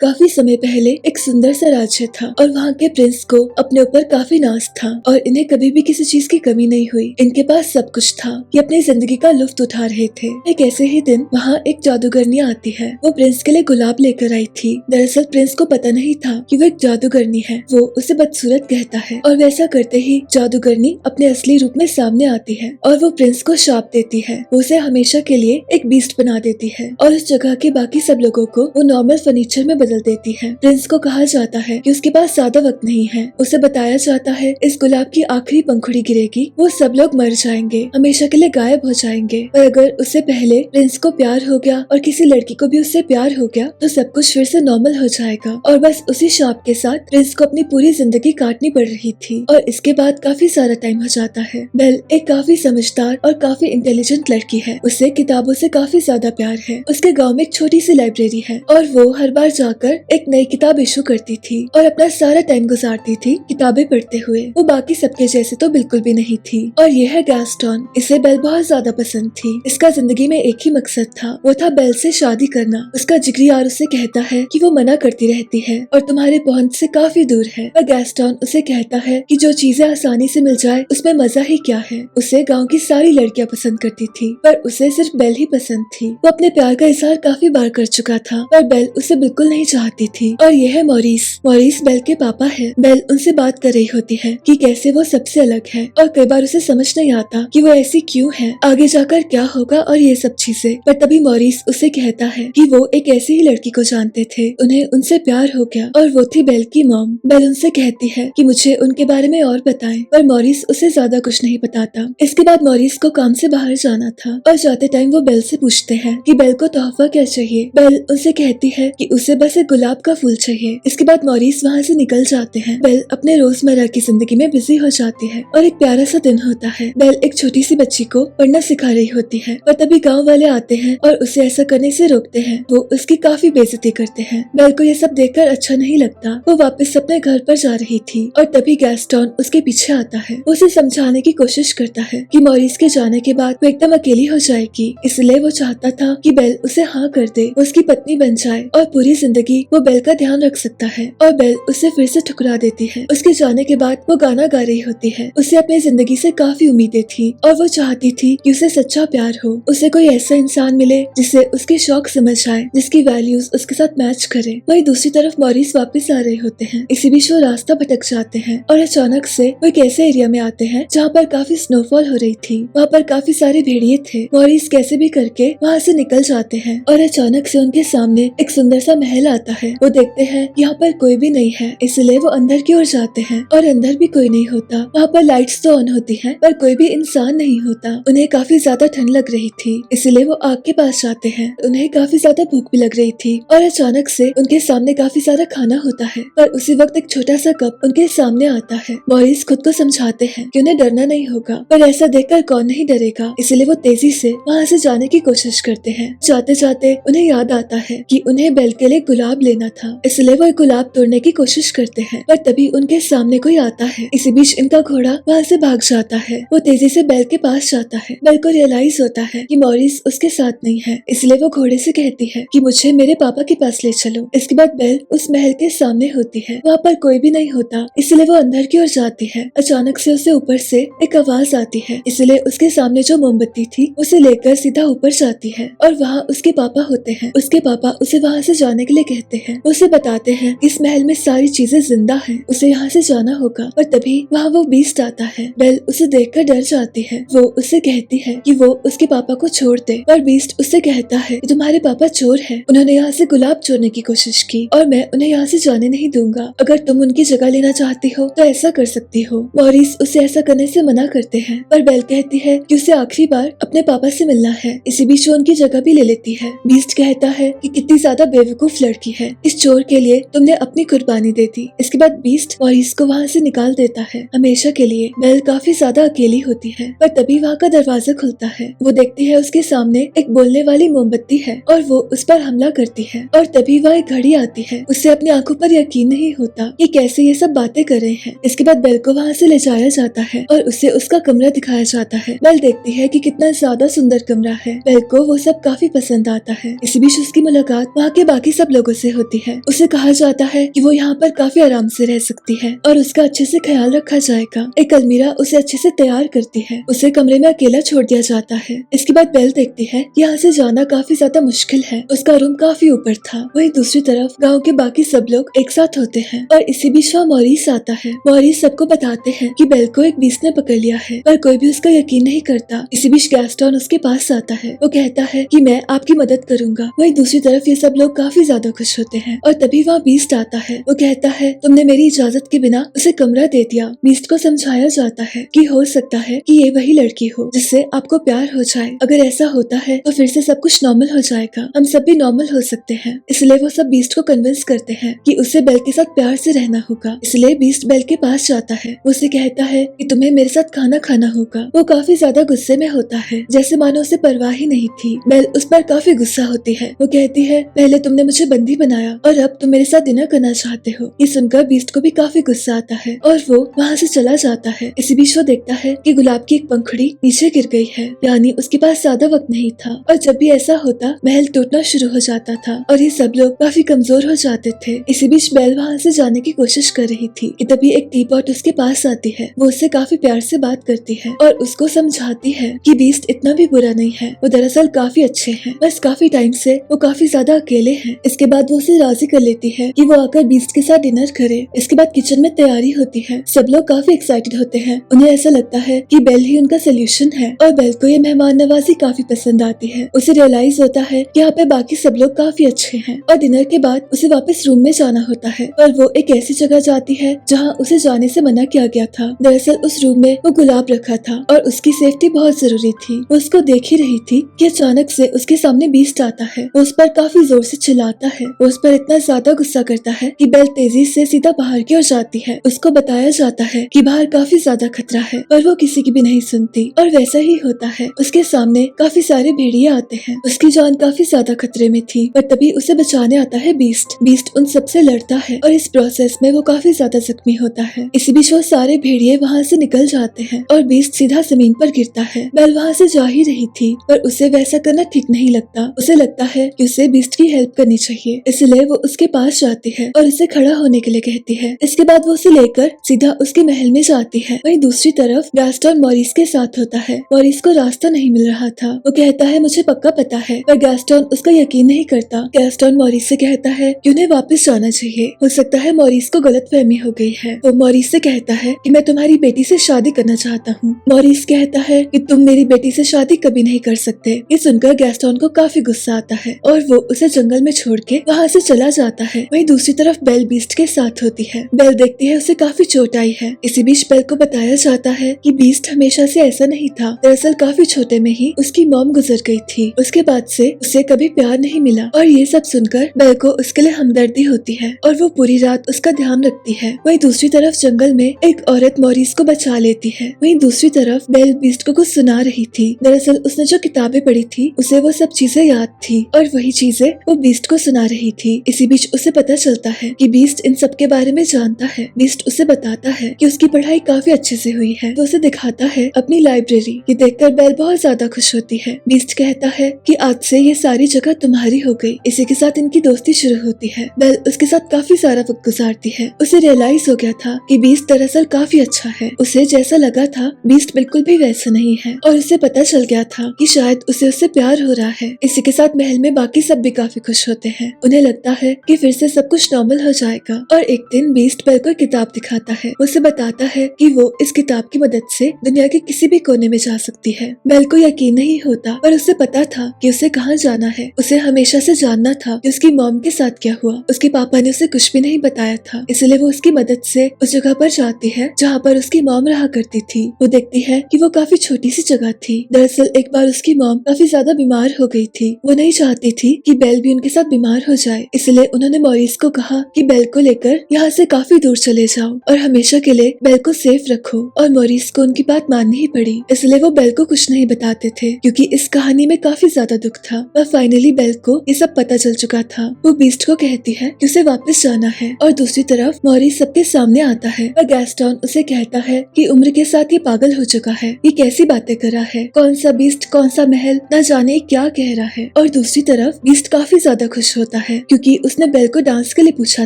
काफी समय पहले एक सुंदर सा राज्य था और वहाँ के प्रिंस को अपने ऊपर काफी नाज था और इन्हें कभी भी किसी चीज की कमी नहीं हुई। इनके पास सब कुछ था। ये अपनी जिंदगी का लुत्फ उठा रहे थे। एक ऐसे ही दिन वहाँ एक जादूगरनी आती है। वो प्रिंस के लिए गुलाब लेकर आई थी। दरअसल प्रिंस को पता नहीं था कि वो एक जादूगरनी है। वो उसे बदसूरत कहता है और वैसा करते ही जादूगरनी अपने असली रूप में सामने आती है और वो प्रिंस को शाप देती है। वो उसे हमेशा के लिए एक बीस्ट बना देती है और उस जगह के बाकी सब लोगों को वो नॉर्मल फर्नीचर में बदल देती है। प्रिंस को कहा जाता है कि उसके पास ज्यादा वक्त नहीं है। उसे बताया जाता है इस गुलाब की आखिरी पंखुड़ी गिरेगी, वो सब लोग मर जाएंगे, हमेशा के लिए गायब हो जाएंगे। पर अगर उससे पहले प्रिंस को प्यार हो गया और किसी लड़की को भी उससे प्यार हो गया तो सब कुछ फिर से नॉर्मल हो जाएगा। और बस उसी शाप के साथ प्रिंस को अपनी पूरी जिंदगी काटनी पड़ रही थी। और इसके बाद काफी सारा टाइम हो जाता है। बेल एक काफी समझदार और काफी इंटेलिजेंट लड़की है। उसे किताबों से काफी ज्यादा प्यार है। उसके गाँव में एक छोटी सी लाइब्रेरी है और वो हर बार जाकर एक नई किताब इशू करती थी और अपना सारा टाइम गुजारती थी किताबें पढ़ते हुए। वो बाकी सबके जैसे तो बिल्कुल भी नहीं थी। और ये है गैस्टन। इसे बेल बहुत ज्यादा पसंद थी। इसका जिंदगी में एक ही मकसद था, वो था बेल से शादी करना। उसका जिगरी यार उसे कहता है कि वो मना करती रहती है और तुम्हारे पहुंच से काफी दूर है। पर गैस्टन उसे कहता है कि जो चीजें आसानी से मिल जाए उसमें मजा ही क्या है। उसे गाँव की सारी लड़कियां पसंद करती थी पर उसे सिर्फ बेल ही पसंद थी। वो अपने प्यार का इजहार काफी बार कर चुका था पर बेल उसे बिल्कुल नहीं चाहती थी। और यह है मॉरिस। मॉरिस बेल के पापा है। बेल उनसे बात कर रही होती है कि कैसे वो सबसे अलग है और कई बार उसे समझ नहीं आता कि वो ऐसी क्यों है, आगे जाकर क्या होगा और ये सब चीजें। पर तभी मॉरिस उसे कहता है कि वो एक ऐसी ही लड़की को जानते थे, उन्हें उनसे प्यार हो गया और वो थी बेल की मॉम। बेल उनसे कहती है कि मुझे उनके बारे में और बताएं, पर मॉरिस उसे ज्यादा कुछ नहीं बताता। इसके बाद मॉरिस को काम से बाहर जाना था और जाते टाइम वो बेल से पूछते हैं कि बेल को तोहफा क्या चाहिए। बेल उनसे कहती है कि उसे बस एक गुलाब का फूल चाहिए। इसके बाद मॉरिस वहाँ से निकल जाते हैं। बेल अपने रोजमर्रा की जिंदगी में बिजी हो जाती है और एक प्यारा सा दिन होता है। बेल एक छोटी सी बच्ची को पढ़ना सिखा रही होती है और तभी गांव वाले आते हैं और उसे ऐसा करने से रोकते हैं। वो उसकी काफी बेइज्जती करते हैं। बेल को ये सब देखकर अच्छा नहीं लगता। वो वापस अपने घर पर जा रही थी और तभी गैस्टन उसके पीछे आता है। वो उसे समझाने की कोशिश करता है कि मॉरिस के जाने के बाद वो एकदम अकेली हो जाएगी, इसलिए वो चाहता था कि बेल उसे हाँ कर दे, वो उसकी पत्नी बन जाए और पूरी जिंदगी वो बेल का ध्यान रख सकता है। और बेल उसे फिर से ठुकरा देती है। उसके जाने के बाद वो गाना गा रही होती है। उसे अपनी जिंदगी से काफी उम्मीदें थी और वो चाहती थी कि उसे सच्चा प्यार हो, उसे कोई ऐसा इंसान मिले जिसे उसके शौक समझ आए, जिसकी वैल्यूज उसके साथ मैच करे। वहीं दूसरी तरफ मॉरिस वापस आ रहे होते हैं। इसी बीच वो रास्ता भटक जाते हैं और अचानक से वो एक ऐसे एरिया में आते हैं जहाँ पर काफी स्नोफॉल हो रही थी। वहाँ पर काफी सारे भेड़िए थे। मॉरिस कैसे भी करके वहाँ से निकल जाते हैं और अचानक से उनके सामने एक सुंदर सा महल आता है। वो देखते हैं यहाँ पर कोई भी नहीं है, इसलिए वो अंदर की ओर जाते हैं और अंदर भी कोई नहीं होता। वहाँ पर लाइट्स तो ऑन होती हैं पर कोई भी इंसान नहीं होता। उन्हें काफी ज्यादा ठंड लग रही थी, इसलिए वो आग के पास जाते हैं। उन्हें काफी ज्यादा भूख भी लग रही थी और अचानक से उनके सामने काफी सारा खाना होता है पर उसी वक्त एक छोटा सा कप उनके सामने आता है। मॉरिस खुद को समझाते हैं कि उन्हें डरना नहीं होगा, पर ऐसा देखकर कौन नहीं डरेगा, इसलिए वो तेजी से वहाँ से जाने की कोशिश करते हैं। जाते जाते उन्हें याद आता है कि उन्हें बेल के लिए गुलाब लेना था, इसलिए वो गुलाब तोड़ने की कोशिश करते हैं पर तभी उनके सामने कोई आता है। इसी बीच इनका घोड़ा वहाँ से भाग जाता है। वो तेजी से बेल के पास जाता है। बेल को रियलाइज होता है कि मॉरिस उसके साथ नहीं है, इसलिए वो घोड़े से कहती है कि मुझे मेरे पापा के पास ले चलो। इसके बाद बेल उस महल के सामने होती है। वहाँ पर कोई भी नहीं होता, इसलिए वो अंदर की ओर जाती है। अचानक से उसे ऊपर से एक आवाज आती है, इसलिए उसके सामने जो मोमबत्ती थी उसे लेकर सीधा ऊपर जाती है और वहाँ उसके पापा होते हैं। उसके पापा उसे वहाँ से जाने के लिए कहते हैं। उसे बताते हैं इस महल में सारी चीजें जिंदा हैं, उसे यहाँ से जाना होगा। पर तभी वहाँ वो बीस्ट आता है। बेल उसे देखकर डर जाती है। वो उससे कहती है कि वो उसके पापा को छोड़ दे, पर बीस्ट उससे कहता है कि तुम्हारे पापा चोर हैं, उन्होंने यहाँ से गुलाब चोरने की कोशिश की और मैं उन्हें यहाँ से जाने नहीं दूंगा। अगर तुम उनकी जगह लेना चाहती हो तो ऐसा कर सकती हो। मॉरिस उसे ऐसा करने से मना करते हैं पर बेल कहती है कि उसे आखिरी बार अपने पापा से मिलना है। इसी बीच वो उनकी जगह भी ले लेती है। बीस्ट कहता है कि कितनी ज्यादा बेवकूफ लड़की है, इस चोर के लिए तुमने अपनी कुर्बानी दे दी। इसके बाद बीस्ट मॉरिस को वहाँ से निकाल देता है हमेशा के लिए। बेल काफी ज्यादा अकेली होती है पर तभी वहाँ का दरवाजा खुलता है। वो देखती है उसके सामने एक बोलने वाली मोमबत्ती है और वो उस पर हमला करती है और तभी वह एक घड़ी आती है। उसे अपनी आंखों पर यकीन नहीं होता कि कैसे ये सब बातें कर रहे हैं। इसके बाद बेल को वहाँ से ले जाया जाता है और उसे उसका कमरा दिखाया जाता है। बेल देखती है कि कितना ज्यादा सुंदर कमरा है। बेल को वो सब काफी पसंद आता है। इसी बीच उसकी मुलाकात वहाँ के बाकी सब लोगों लोगों से होती है। उसे कहा जाता है कि वो यहाँ पर काफी आराम से रह सकती है और उसका अच्छे से ख्याल रखा जाएगा। एक अलमीरा उसे अच्छे से तैयार करती है। उसे कमरे में अकेला छोड़ दिया जाता है। इसके बाद बेल देखती है कि यहाँ से जाना काफी ज्यादा मुश्किल है। उसका रूम काफी ऊपर था। वहीं दूसरी तरफ गाँव के बाकी सब लोग एक साथ होते हैं और इसी बीच वहाँ मॉरिस आता है। मॉरिस सबको बताते हैं कि बेल को एक बीस्ट ने पकड़ लिया है, पर कोई भी उसका यकीन नहीं करता। इसी बीच गैस्टन उसके पास आता है। वो कहता है कि मैं आपकी मदद करूंगा। वहीं दूसरी तरफ ये सब लोग काफी ज्यादा खुश होते हैं और तभी वहाँ बीस्ट आता है। वो कहता है तुमने मेरी इजाजत के बिना उसे कमरा दे दिया। बीस्ट को समझाया जाता है कि हो सकता है कि ये वही लड़की हो जिससे आपको प्यार हो जाए। अगर ऐसा होता है तो फिर से सब कुछ नॉर्मल हो जाएगा, हम सब भी नॉर्मल हो सकते हैं। इसलिए वो सब बीस्ट को कन्विंस करते हैं कि उसे बेल के साथ प्यार से रहना होगा। इसलिए बीस्ट बेल के पास जाता है। उसे कहता है कि तुम्हें मेरे साथ खाना खाना होगा। वो काफी ज्यादा गुस्से में होता है, जैसे मानो उसे परवाह ही नहीं थी। बेल उस पर काफी गुस्सा होती है। वो कहती है पहले तुमने मुझे बंदी बनाया और अब तुम मेरे साथ डिनर करना चाहते हो। ये सुनकर बीस्ट को भी काफी गुस्सा आता है और वो वहाँ से चला जाता है। इसी बीच वो देखता है कि गुलाब की एक पंखुड़ी नीचे गिर गई है, यानी उसके पास ज्यादा वक्त नहीं था। और जब भी ऐसा होता महल टूटना शुरू हो जाता था और ये सब लोग काफी कमजोर हो जाते थे। इसी बीच बेल वहाँ से जाने की कोशिश कर रही थी कि तभी एक टीपॉट उसके पास आती है। वो उससे काफी प्यार से बात करती है और उसको समझाती है कि बीस्ट इतना भी बुरा नहीं है, वो दरअसल काफी अच्छे हैं, बस काफी टाइम से वो काफी ज्यादा अकेले हैं। इसके बाद वो उसे राजी कर लेती है कि वो आकर बीस्ट के साथ डिनर करे। इसके बाद किचन में तैयारी होती है। सब लोग काफी एक्साइटेड होते हैं। उन्हें ऐसा लगता है कि बेल ही उनका सोल्यूशन है और बेल को ये मेहमान नवाजी काफी पसंद आती है। उसे रियलाइज होता है कि यहाँ पे बाकी सब लोग काफी अच्छे हैं और डिनर के बाद उसे वापस रूम में जाना होता है। पर वो एक ऐसी जगह जाती है जहाँ उसे जाने से मना किया गया था। दरअसल उस रूम में वो गुलाब रखा था और उसकी सेफ्टी बहुत जरूरी थी। वो उसको देख ही रही थी कि अचानक से उसके सामने बीस्ट आता है। वो उस पर काफी जोर से चिल्लाता है। वो उस पर इतना ज्यादा गुस्सा करता है कि बेल तेजी से सीधा बाहर की ओर जाती है। उसको बताया जाता है कि बाहर काफी ज्यादा खतरा है, पर वो किसी की भी नहीं सुनती और वैसा ही होता है। उसके सामने काफी सारे भेड़िए आते हैं। उसकी जान काफी ज्यादा खतरे में थी, पर तभी उसे बचाने आता है बीस्ट। बीस्ट उन सबसे लड़ता है और इस प्रोसेस में वो काफी ज्यादा जख्मी होता है। इसी बीच वो सारे भेड़िए वहाँ से निकल जाते हैं और बीस्ट सीधा जमीन पर गिरता है। बेल वहाँ से जा ही रही थी, पर उसे वैसा करना ठीक नहीं लगता। उसे लगता है कि उसे बीस्ट की हेल्प करनी चाहिए, इसलिए वो उसके पास जाती है और उसे खड़ा होने के लिए कहती है। इसके बाद वो उसे लेकर सीधा उसके महल में जाती है। वहीं दूसरी तरफ गैस्टन मॉरिस के साथ होता है। मॉरिस को रास्ता नहीं मिल रहा था। वो कहता है मुझे पक्का पता है, पर गैस्टन उसका यकीन नहीं करता। गैस्टन मॉरिस से कहता है कि उन्हें वापस जाना चाहिए, हो सकता है मॉरिस को गलतफहमी हो गई है। वो मॉरिस से कहता है कि मैं तुम्हारी बेटी से शादी करना चाहता हूँ। मॉरिस कहता है कि तुम मेरी बेटी से शादी कभी नहीं कर सकते। ये सुनकर गैस्टन को काफी गुस्सा आता है और वो उसे जंगल में छोड़ के वहाँ से चला जाता है। वहीं दूसरी तरफ बेल बीस्ट के साथ होती है। बेल देखती है उसे काफी चोट आई है। इसी बीच बेल को बताया जाता है कि बीस्ट हमेशा से ऐसा नहीं था। दरअसल काफी छोटे में ही उसकी मॉम गुजर गई थी। उसके बाद से उसे कभी प्यार नहीं मिला और ये सब सुनकर बेल को उसके लिए हमदर्दी होती है और वो पूरी रात उसका ध्यान रखती है। वहीं दूसरी तरफ जंगल में एक औरत मॉरिस को बचा लेती है। वहीं दूसरी तरफ बेल बीस्ट को कुछ सुना रही थी। दरअसल उसने जो किताबें पढ़ी थी उसे वो सब चीजें याद थी और वही चीजें वो बीस्ट को सुना रही थी। इसी बीच उसे पता चलता है कि बीस्ट इन सब के बारे में जानता है। बीस्ट उसे बताता है कि उसकी पढ़ाई काफी अच्छे से हुई है। तो उसे दिखाता है अपनी लाइब्रेरी। ये देखकर बेल बहुत ज्यादा खुश होती है। बीस्ट कहता है कि आज से ये सारी जगह तुम्हारी हो गई। इसी के साथ इनकी दोस्ती शुरू होती है। बेल उसके साथ काफी सारा वक्त गुजारती है। उसे रियलाइज हो गया था कि बीस्ट दरअसल काफी अच्छा है। उसे जैसा लगा था बीस्ट बिल्कुल भी वैसा नहीं है और उसे पता चल गया था कि शायद उसे उससे प्यार हो रहा है। इसी के साथ महल में बाकी सब भी काफी खुश होते हैं। उन्हें लगता है कि फिर से सब कुछ नॉर्मल हो जाएगा। और एक दिन बीस्ट बेल को किताब दिखाता है। उसे बताता है कि वो इस किताब की मदद से दुनिया के किसी भी कोने में जा सकती है। बेल को यकीन नहीं होता, पर उसे पता था कि उसे कहाँ जाना है। उसे हमेशा से जानना था कि उसकी मॉम के साथ क्या हुआ। उसके पापा ने उसे कुछ भी नहीं बताया था, इसलिए वो उसकी मदद से उस जगह पर जाती है जहाँ पर उसकी मॉम रहा करती थी। वो देखती है कि वो काफी छोटी सी जगह थी। दरअसल एक बार उसकी मॉम काफी ज्यादा बीमार हो गई थी। वो नहीं चाहती थी कि बेल भी उनके साथ बीमार हो जाए, इसलिए उन्होंने मॉरिस को कहा कि बेल को लेकर यहाँ से काफी दूर चले जाओ और हमेशा के लिए बेल को सेफ रखो। और मॉरिस को उनकी बात माननी ही पड़ी, इसलिए वो बेल को कुछ नहीं बताते थे क्योंकि इस कहानी में काफी ज्यादा दुख था। पर फाइनली बेल को ये सब पता चल चुका था। वो बीस्ट को कहती है कि उसे वापस जाना है और दूसरी तरफ मॉरिस सबके सामने आता है और गैस्टन उसे कहता है कि उम्र के साथ ये पागल हो चुका है, ये कैसी बातें कर रहा है, कौन सा बीस्ट कौन सा महल, न जाने क्या कह रहा है। और दूसरी तरफ बीस्ट काफी ज्यादा खुश होता है क्योंकि उसने बेल को डांस के लिए पूछा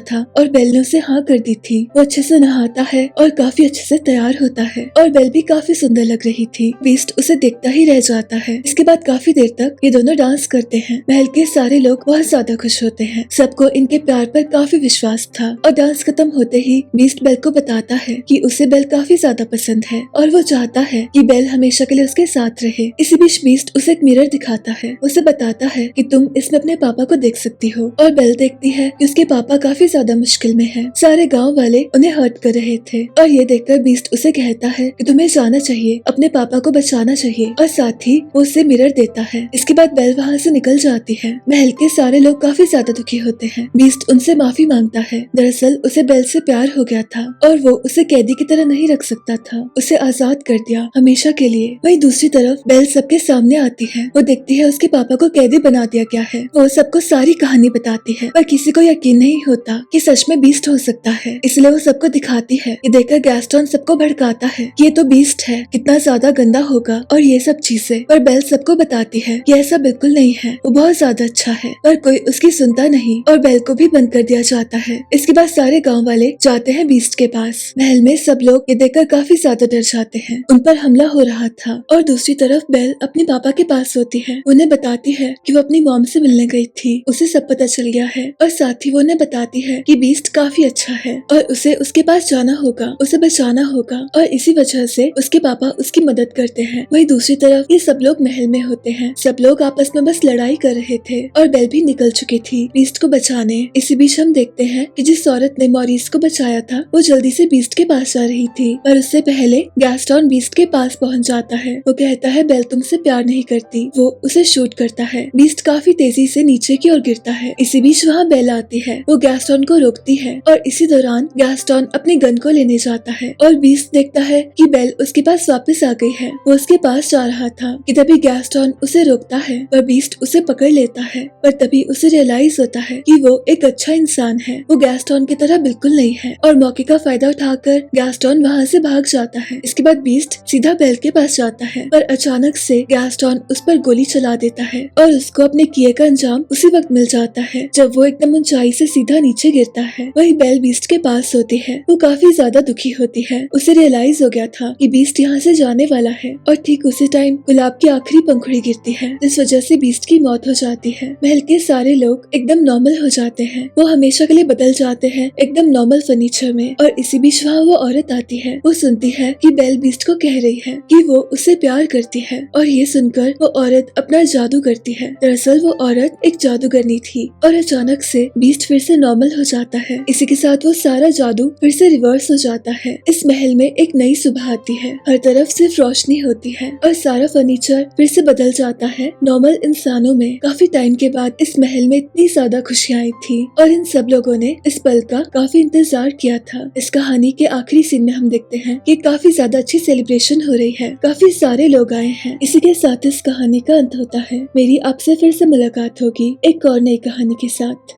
था और बेल ने उसे हाँ कर दी थी। वो अच्छे से नहाता है और काफी अच्छे से तैयार होता है और बेल भी काफी सुंदर लग रही थी। बीस्ट उसे देखता ही रह जाता है। इसके बाद काफी देर तक ये दोनों डांस करते हैं। महल के सारे लोग बहुत ज्यादा खुश होते हैं। सबको इनके प्यार पर काफी विश्वास था और डांस खत्म होते ही बीस्ट बेल को बताता है कि उसे बेल काफी ज्यादा पसंद है और वो चाहता है कि बेल हमेशा के लिए उसके साथ रहे। इसी बीच बीस्ट उसे एक मिरर दिखाता है। उसे बताता है कि तुम इसमें अपने पापा को देख सकती हो और बेल देखती है कि उसके पापा काफी ज्यादा मुश्किल में हैं। सारे गांव वाले उन्हें हर्ट कर रहे थे और ये देखकर बीस्ट उसे कहता है कि तुम्हें जाना चाहिए, अपने पापा को बचाना चाहिए और साथ ही वो उसे मिरर देता है। इसके बाद बेल वहाँ से निकल जाती है। महल के सारे लोग काफी ज्यादा दुखी होते हैं। बीस्ट उनसे माफी मांगता है। दरअसल उसे बेल से प्यार हो गया था और वो उसे कैदी की तरह नहीं रख सकता था। उसे आजाद कर दिया हमेशा के लिए। वहीं दूसरी तरफ बेल सबके सामने आती है। वो देखती है उसके पापा को कैदी बना दिया गया है। वो सबको सारी कहानी बताती है पर किसी को यकीन नहीं होता कि सच में बीस्ट हो सकता है। इसलिए वो सबको दिखाती है। ये देखकर गैस्टन सबको भड़काता है कि ये तो बीस्ट है, कितना ज्यादा गंदा होगा और ये सब चीजें। पर बेल सबको बताती है कि ऐसा बिल्कुल नहीं है, वो बहुत ज्यादा अच्छा है। पर कोई उसकी सुनता नहीं और बेल को भी बंद कर दिया जाता है। इसके बाद सारे गाँव वाले जाते हैं बीस्ट के पास। महल में सब लोग ये देखकर काफी ज्यादा डर जाते हैं। उन पर हमला हो रहा था और दूसरी तरफ बेल अपने पापा के पास होती है। उन्हें बताती है कि वो अपनी मॉम से मिलने गई थी। उसे सब पता चल गया है और साथ ही वो उन्हें बताती है कि बीस्ट काफी अच्छा है और उसे उसके पास जाना होगा, उसे बचाना होगा और इसी वजह से उसके पापा उसकी मदद करते हैं। वहीं दूसरी तरफ ये सब लोग महल में होते हैं। सब लोग आपस में बस लड़ाई कर रहे थे और बेल भी निकल चुकी थी बीस्ट को बचाने। इसी बीच हम देखते हैं कि जिस औरत ने मॉरिस को बचाया था वो जल्दी से बीस्ट के पास जा रही थी पर उससे पहले गैस्टन बीस्ट के पास पहुंच जाता है। वो कहता है बेल तुमसे प्यार नहीं करती। वो उसे शूट करता है। बीस्ट काफी तेजी से नीचे की ओर गिरता है। इसी बीच वहाँ बेल आती है। वो गैस्टन को रोकती है और इसी दौरान गैस्टन अपनी गन को लेने जाता है और बीस्ट देखता है कि बेल उसके पास वापस आ गई है। वो उसके पास जा रहा था कि तभी गैस्टन उसे रोकता है पर बीस्ट उसे पकड़ लेता है। पर तभी उसे रियलाइज होता है कि वो एक अच्छा इंसान है। वो गैस्टन की तरह बिल्कुल नहीं है और मौके का फायदा उठाकर गैस्टन वहाँ से भाग जाता है। इसके बाद बीस्ट सीधा बेल के पास जाता है पर अचानक से गैस्टन उस पर गोली चला देता है और उसको अपने किए का अंजाम उसी वक्त मिल जाता है जब वो एकदम ऊंचाई से सीधा नीचे गिरता है। वही बेल बीस्ट के पास होती है। वो काफी ज्यादा दुखी होती है। उसे रियलाइज हो गया था कि बीस्ट यहाँ से जाने वाला है और ठीक उसी टाइम गुलाब की आखिरी पंखुड़ी गिरती है जिस वजह से बीस्ट की मौत हो जाती है। महल के सारे लोग एकदम नॉर्मल हो जाते हैं। वो हमेशा के लिए बदल जाते हैं एकदम नॉर्मल फर्नीचर में और इसी बीच वहाँ वो औरत आती है। वो सुनती है कि बेल बीस्ट को कह रही है कि वो उसे प्यार करती है और ये सुनकर वो औरत अपना जादू करती है। दरअसल वो औरत एक जादूगरनी थी और अचानक से बीस्ट फिर से नॉर्मल हो जाता है। इसी के साथ वो सारा जादू फिर से रिवर्स हो जाता है। इस महल में एक नई सुबह आती है। हर तरफ सिर्फ रोशनी होती है और सारा फर्नीचर फिर से बदल जाता है नॉर्मल इंसानों में। काफी टाइम के बाद इस महल में इतनी ज्यादा खुशियाँ आई थी और इन सब लोगों ने इस पल का काफी इंतजार किया था। इस कहानी के आखिरी सीन में हम देखते हैं कि काफी ज्यादा अच्छी सेलिब्रेशन हो रही है। काफी सारे लोग आए हैं। इसी के साथ इस कहानी का अंत होता है। मेरी आपसे फिर से मुलाकात होगी एक और नई कहानी के साथ।